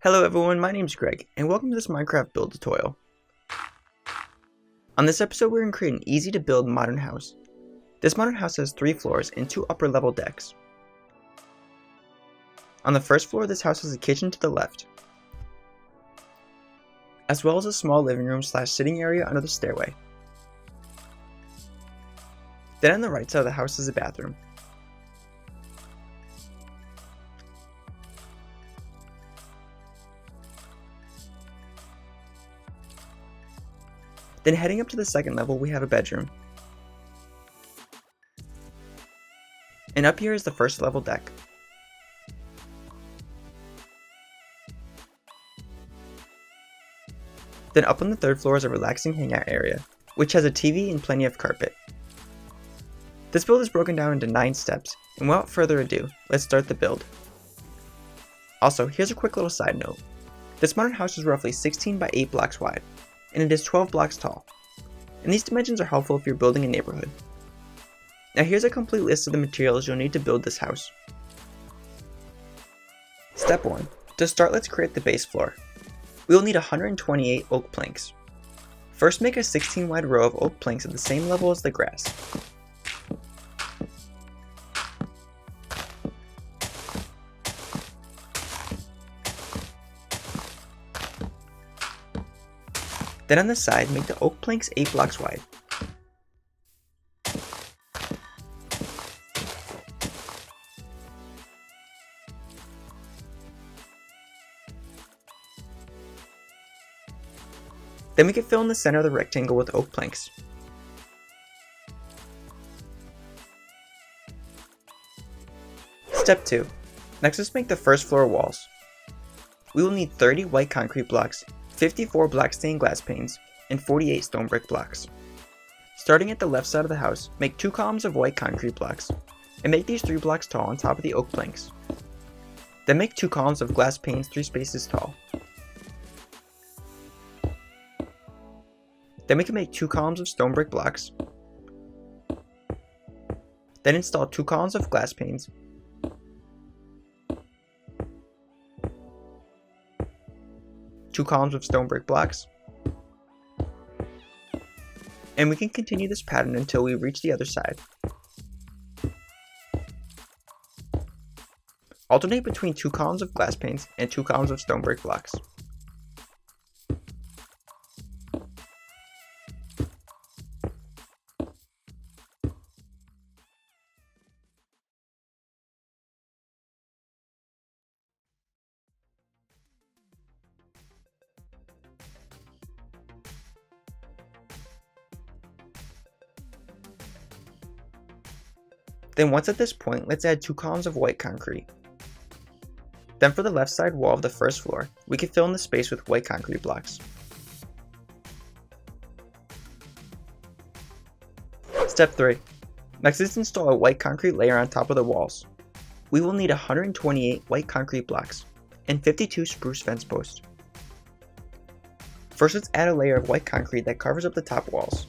Hello everyone, my name's Greg, and welcome to this Minecraft build tutorial. On this episode we're going to create an easy to build modern house. This modern house has 3 floors and 2 upper level decks. On the first floor this house has a kitchen to the left, as well as a small living room / sitting area under the stairway. Then on the right side of the house is a bathroom. Then heading up to the second level we have a bedroom. And up here is the first level deck. Then up on the third floor is a relaxing hangout area, which has a TV and plenty of carpet. This build is broken down into 9 steps, and without further ado, let's start the build. Also, here's a quick little side note. This modern house is roughly 16 by 8 blocks wide, and it is 12 blocks tall. And these dimensions are helpful if you're building a neighborhood. Now here's a complete list of the materials you'll need to build this house. Step 1. To start, let's create the base floor. We will need 128 oak planks. First, make a 16 wide row of oak planks at the same level as the grass. Then on the side, make the oak planks 8 blocks wide. Then we can fill in the center of the rectangle with oak planks. Step 2. Next, let's make the first floor walls. We will need 30 white concrete blocks, 54 black stained glass panes, and 48 stone brick blocks. Starting at the left side of the house, make 2 columns of white concrete blocks, and make these 3 blocks tall on top of the oak planks. Then make 2 columns of glass panes 3 spaces tall. Then we can make 2 columns of stone brick blocks. Then install 2 columns of glass panes. Two columns of stone brick blocks. And we can continue this pattern until we reach the other side. Alternate between 2 columns of glass panes and 2 columns of stone brick blocks. Then once at this point, let's add 2 columns of white concrete. Then for the left side wall of the first floor, we can fill in the space with white concrete blocks. Step 3. Next, let's install a white concrete layer on top of the walls. We will need 128 white concrete blocks and 52 spruce fence posts. First, let's add a layer of white concrete that covers up the top walls.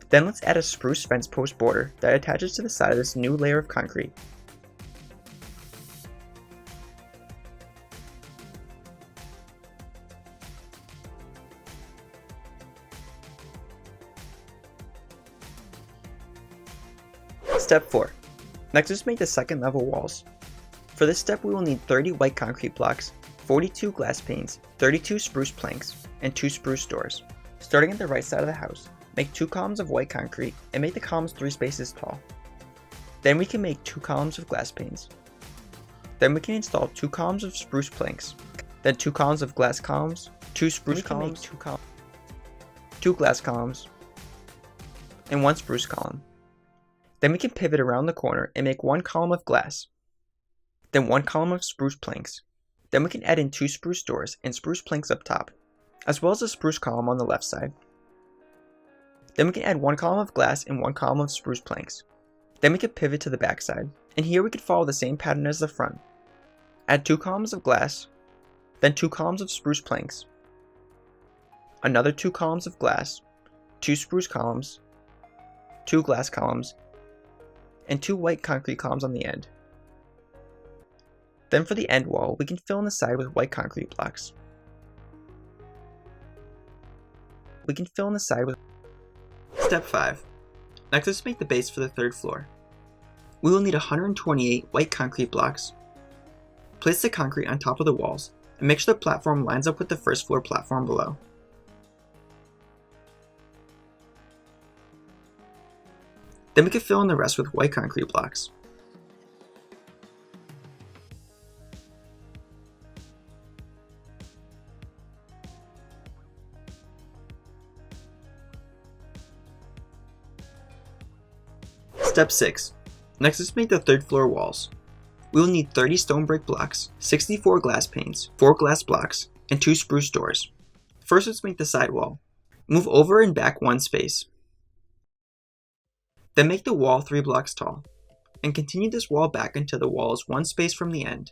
Then let's add a spruce fence post border that attaches to the side of this new layer of concrete. Step 4. Next, let's make the second level walls. For this step we will need 30 white concrete blocks, 42 glass panes, 32 spruce planks, and 2 spruce doors. Starting at the right side of the house, make 2 columns of white concrete and make the columns 3 spaces tall. Then we can make 2 columns of glass panes. Then we can install 2 columns of spruce planks. Then 2 columns of glass columns, 2 spruce columns, 2 glass columns, and 1 spruce column. Then we can pivot around the corner and make 1 column of glass. Then 1 column of spruce planks. Then we can add in 2 spruce doors and spruce planks up top, as well as a spruce column on the left side. Then we can add 1 column of glass and 1 column of spruce planks. Then we can pivot to the back side, and here we could follow the same pattern as the front. Add 2 columns of glass, then 2 columns of spruce planks, another 2 columns of glass, 2 spruce columns, 2 glass columns, and 2 white concrete columns on the end. Then for the end wall, we can fill in the side with white concrete blocks. Step 5. Next, let's make the base for the 3rd floor. We will need 128 white concrete blocks. Place the concrete on top of the walls and make sure the platform lines up with the 1st floor platform below. Then we can fill in the rest with white concrete blocks. Step 6. Next, let's make the 3rd floor walls. We will need 30 stone brick blocks, 64 glass panes, 4 glass blocks, and 2 spruce doors. First, let's make the side wall. Move over and back 1 space. Then make the wall 3 blocks tall, and continue this wall back until the wall is 1 space from the end.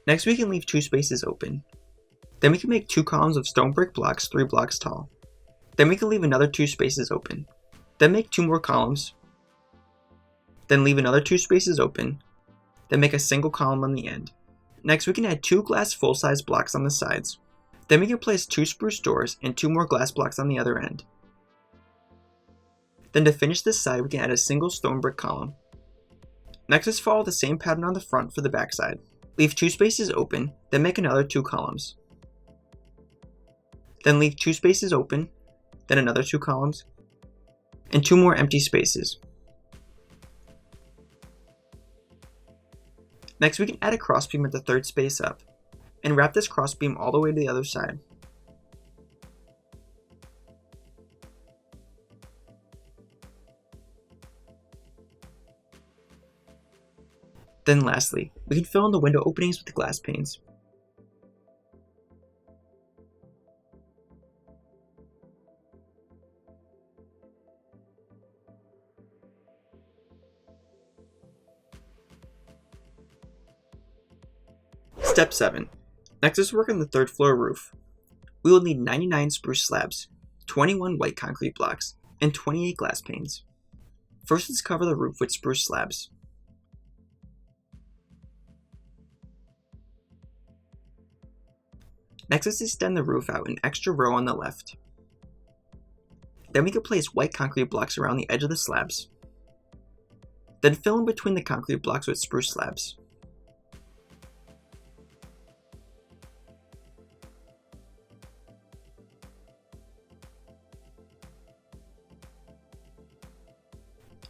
Next, we can leave 2 spaces open. Then we can make 2 columns of stone brick blocks 3 blocks tall. Then we can leave another 2 spaces open. Then make 2 more columns. Then leave another 2 spaces open. Then make a single column on the end. Next, we can add 2 glass full-size blocks on the sides. Then we can place 2 spruce doors and 2 more glass blocks on the other end. Then to finish this side, we can add a single stone brick column. Next, let's follow the same pattern on the front for the back side. Leave 2 spaces open, then make another 2 columns. Then leave 2 spaces open, then another 2 columns, and 2 more empty spaces. Next, we can add a crossbeam at the 3rd space up, and wrap this crossbeam all the way to the other side. Then lastly, we can fill in the window openings with glass panes. Step 7. Next, let's work on the 3rd floor roof. We will need 99 spruce slabs, 21 white concrete blocks, and 28 glass panes. First, let's cover the roof with spruce slabs. Next, let's extend the roof out an extra row on the left. Then we can place white concrete blocks around the edge of the slabs. Then fill in between the concrete blocks with spruce slabs.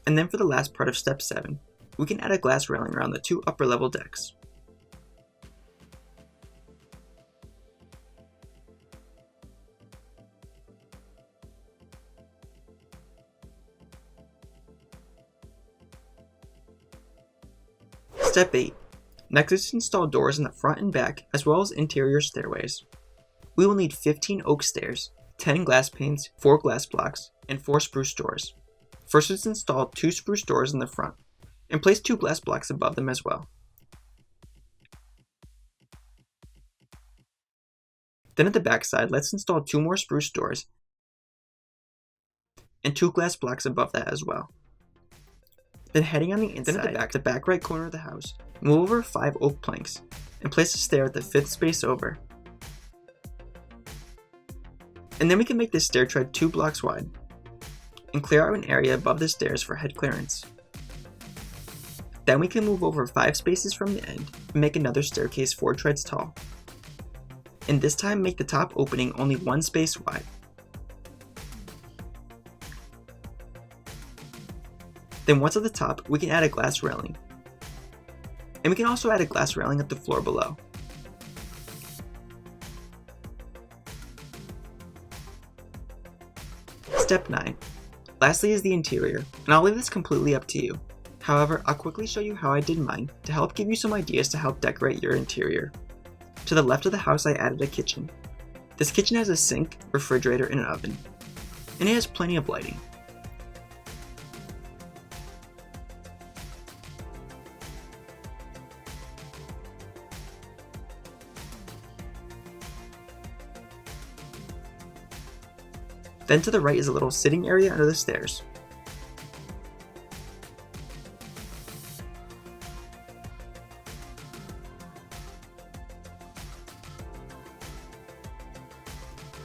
And then for the last part of step 7, we can add a glass railing around the 2 upper level decks. Step 8. Next, let's install doors in the front and back, as well as interior stairways. We will need 15 oak stairs, 10 glass panes, 4 glass blocks, and 4 spruce doors. First, let's install 2 spruce doors in the front, and place 2 glass blocks above them as well. Then at the back side, let's install 2 more spruce doors, and 2 glass blocks above that as well. Then heading on the inside, the back right corner of the house, move over 5 oak planks, and place a stair at the 5th space over. And then we can make this stair tread 2 blocks wide, and clear out an area above the stairs for head clearance. Then we can move over 5 spaces from the end and make another staircase 4 treads tall. And this time make the top opening only 1 space wide. Then once at the top, we can add a glass railing. And we can also add a glass railing at the floor below. Step 9. Lastly is the interior, and I'll leave this completely up to you. However, I'll quickly show you how I did mine to help give you some ideas to help decorate your interior. To the left of the house, I added a kitchen. This kitchen has a sink, refrigerator, and an oven, and it has plenty of lighting. Then to the right is a little sitting area under the stairs.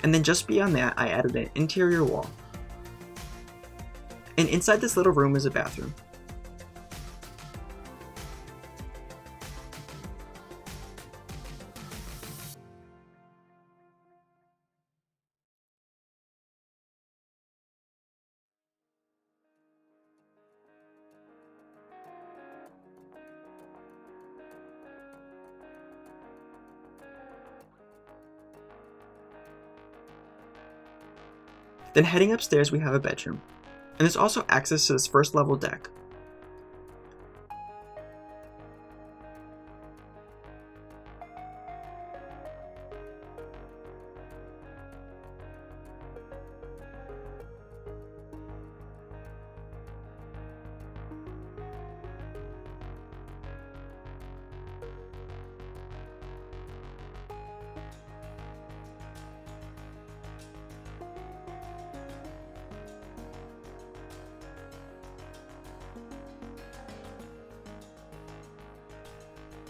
And then just beyond that, I added an interior wall. And inside this little room is a bathroom. Then heading upstairs, we have a bedroom. And there's also access to this first level deck.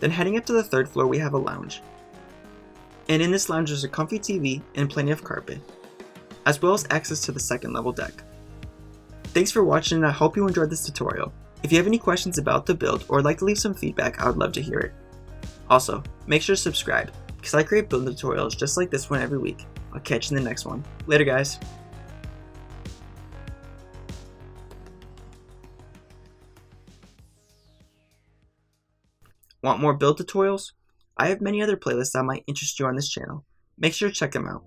Then heading up to the third floor, we have a lounge. And in this lounge, there's a comfy TV and plenty of carpet, as well as access to the second level deck. Thanks for watching, and I hope you enjoyed this tutorial. If you have any questions about the build or would like to leave some feedback, I would love to hear it. Also, make sure to subscribe, because I create build tutorials just like this one every week. I'll catch you in the next one. Later, guys. Want more build tutorials? I have many other playlists that might interest you on this channel. Make sure to check them out.